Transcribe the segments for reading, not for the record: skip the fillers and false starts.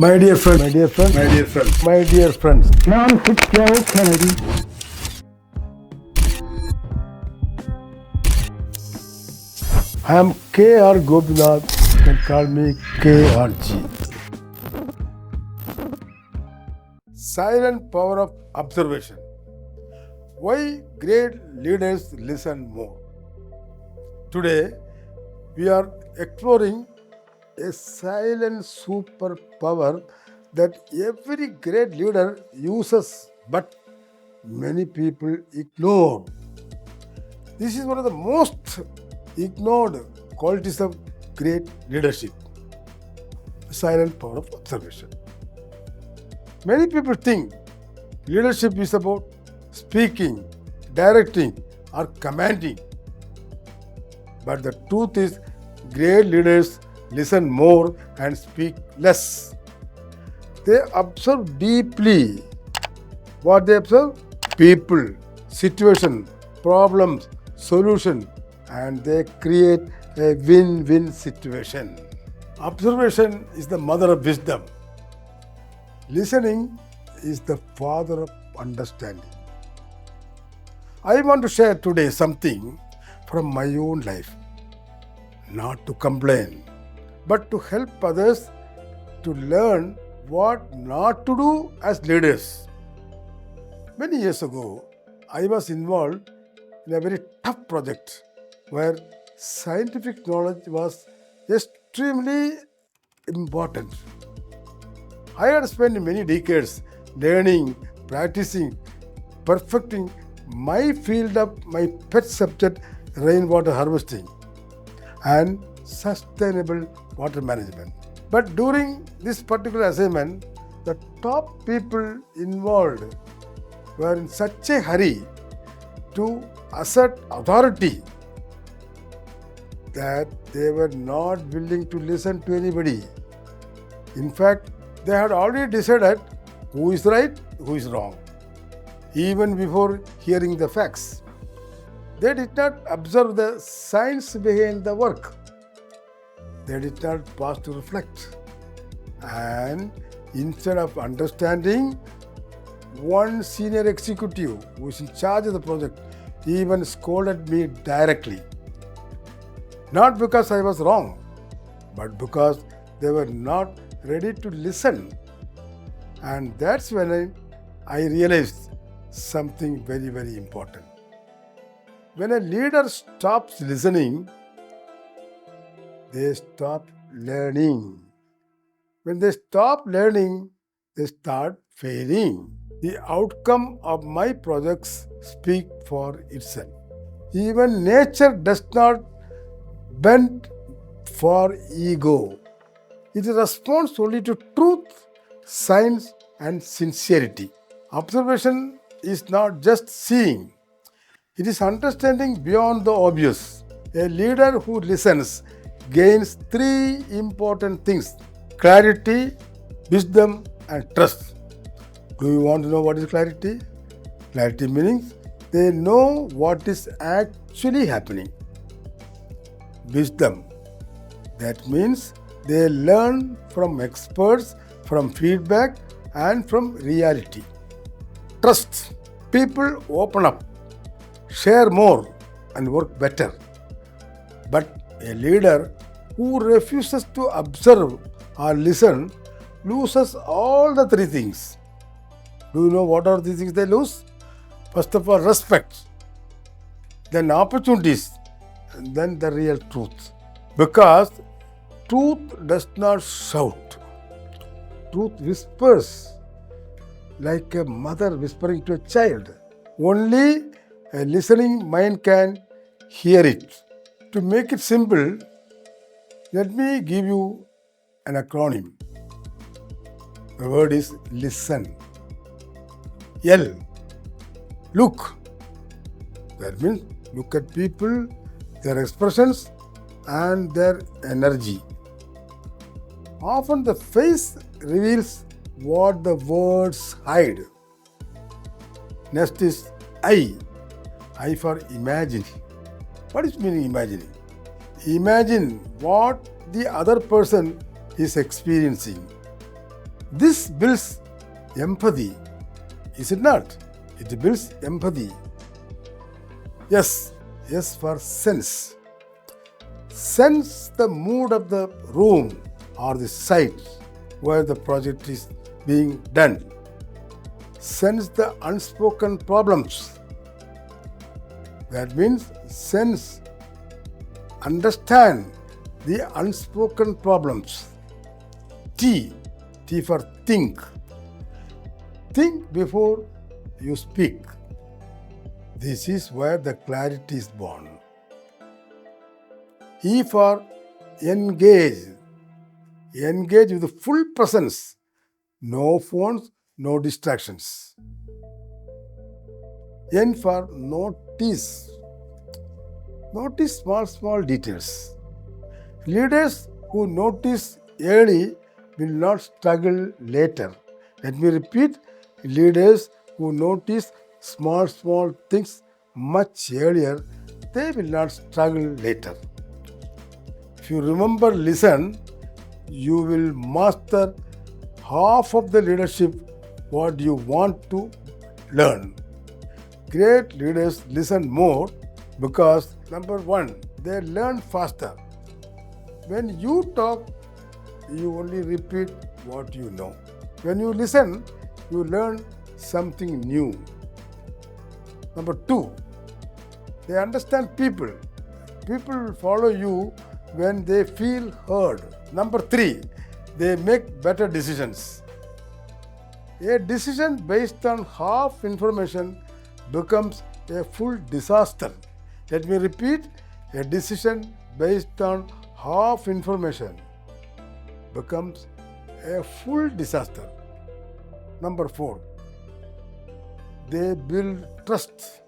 My dear friends, my dear friends, My dear friends, my dear friends, John Fitzgerald Kennedy. I am K.R. Gopinath. You can call me KRG. Silent power of observation. Why great leaders listen more? Today, we are exploring a silent superpower that every great leader uses, but many people ignore. This is one of the most ignored qualities of great leadership: the silent power of observation. Many people think leadership is about speaking, directing, or commanding. But the truth is, great leaders listen more and speak less. They observe deeply. What they observe? People, situation, problems, solution, and they create a win-win situation. Observation is the mother of wisdom. Listening is the father of understanding. I want to share today something from my own life. Not to complain, but to help others to learn what not to do as leaders. Many years ago, I was involved in a very tough project where scientific knowledge was extremely important. I had spent many decades learning, practicing, perfecting my field of my pet subject, rainwater harvesting and sustainable water management. But during this particular assignment, the top people involved were in such a hurry to assert authority that they were not willing to listen to anybody. In fact, they had already decided who is right, who is wrong, even before hearing the facts. They did not observe the science behind the work. They did not pause to reflect. And instead of understanding, one senior executive who is in charge of the project even scolded me directly. Not because I was wrong, but because they were not ready to listen. And that's when I realized something very, very important. When a leader stops listening, they stop learning. When they stop learning, they start failing. The outcome of my projects speak for itself. Even nature does not bend for ego. It responds only to truth, science, and sincerity. Observation is not just seeing, it is understanding beyond the obvious. A leader who listens gains three important things: clarity, wisdom, and trust. Do you want to know what is clarity? Clarity means they know what is actually happening. Wisdom, that means they learn from experts, from feedback, and from reality. Trust, people open up, share more, and work better. But a leader who refuses to observe or listen loses all the three things. Do you know what are the things they lose? First of all, respect, then opportunities, and then the real truth. Because truth does not shout, truth whispers like a mother whispering to a child. Only a listening mind can hear it. To make it simple, let me give you an acronym. The word is listen. L. Look. That means look at people, their expressions, and their energy. Often the face reveals what the words hide. Next is I. I for imagine. What is meaning imagining? Imagine what the other person is experiencing. This builds empathy, is it not? It builds empathy. Yes, yes for sense. Sense the mood of the room or the site where the project is being done. Sense the unspoken problems. That means sense, understand the unspoken problems. T, T for think. Think before you speak. This is where the clarity is born. E for engage. Engage with full presence. No phones, no distractions. N for notice. Notice small details. Leaders who notice early will not struggle later. Let me repeat, leaders who notice small things much earlier, they will not struggle later. If you remember, listen, you will master half of the leadership what you want to learn. Great leaders listen more because number one, they learn faster. When you talk, you only repeat what you know. When you listen, you learn something new. Number two, they understand people. People will follow you when they feel heard. Number three, they make better decisions. A decision based on half information becomes a full disaster. Let me repeat, a decision based on half information becomes a full disaster. Number four, they build trust.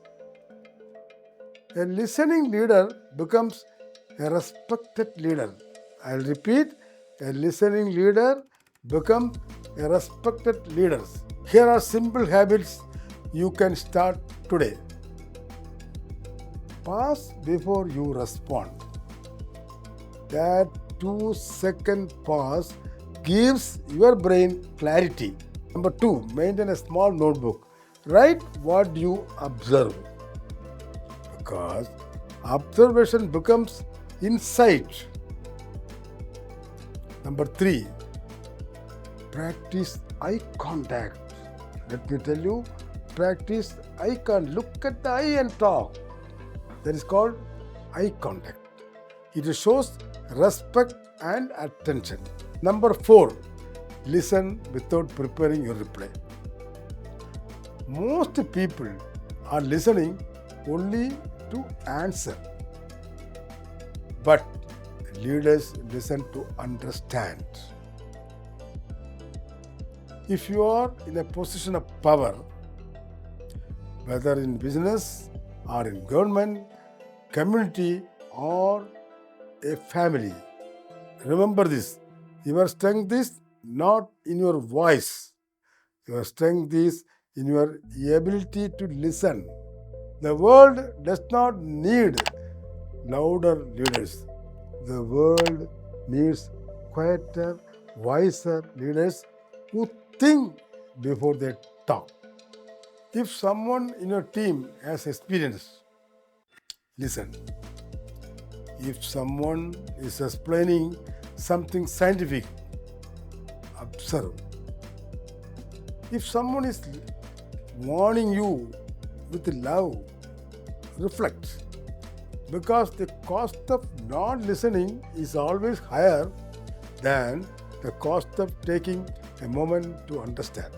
A listening leader becomes a respected leader. I'll repeat, a listening leader becomes a respected leader. Here are simple habits you can start today. Pause before you respond. That 2-second pause gives your brain clarity. Number two, maintain a small notebook. Write what you observe. Because observation becomes insight. Number three, practice eye contact. Let me tell you, practice eye contact. Look at the eye and talk. That is called eye contact. It shows respect and attention. Number four, listen without preparing your reply. Most people are listening only to answer. But leaders listen to understand. If you are in a position of power, whether in business or in government, community or a family, remember this. Your strength is not in your voice. Your strength is in your ability to listen. The world does not need louder leaders. The world needs quieter, wiser leaders who think before they talk. If someone in your team has experience, listen. If someone is explaining something scientific, observe. If someone is warning you with love, reflect. Because the cost of not listening is always higher than the cost of taking a moment to understand.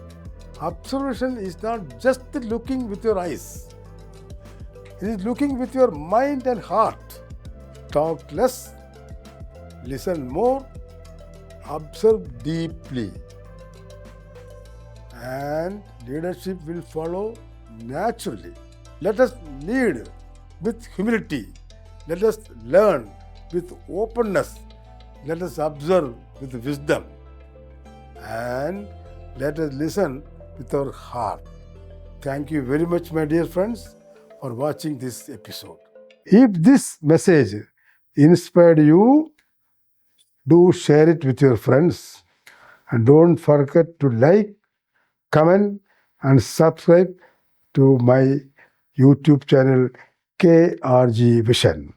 Observation is not just looking with your eyes, it is looking with your mind and heart. Talk less, listen more, observe deeply, and leadership will follow naturally. Let us lead with humility. Let us learn with openness. Let us observe with wisdom. And let us listen with our heart. Thank you very much, my dear friends, for watching this episode. If this message inspired you, do share it with your friends. And don't forget to like, comment, and subscribe to my YouTube channel KRG Vision.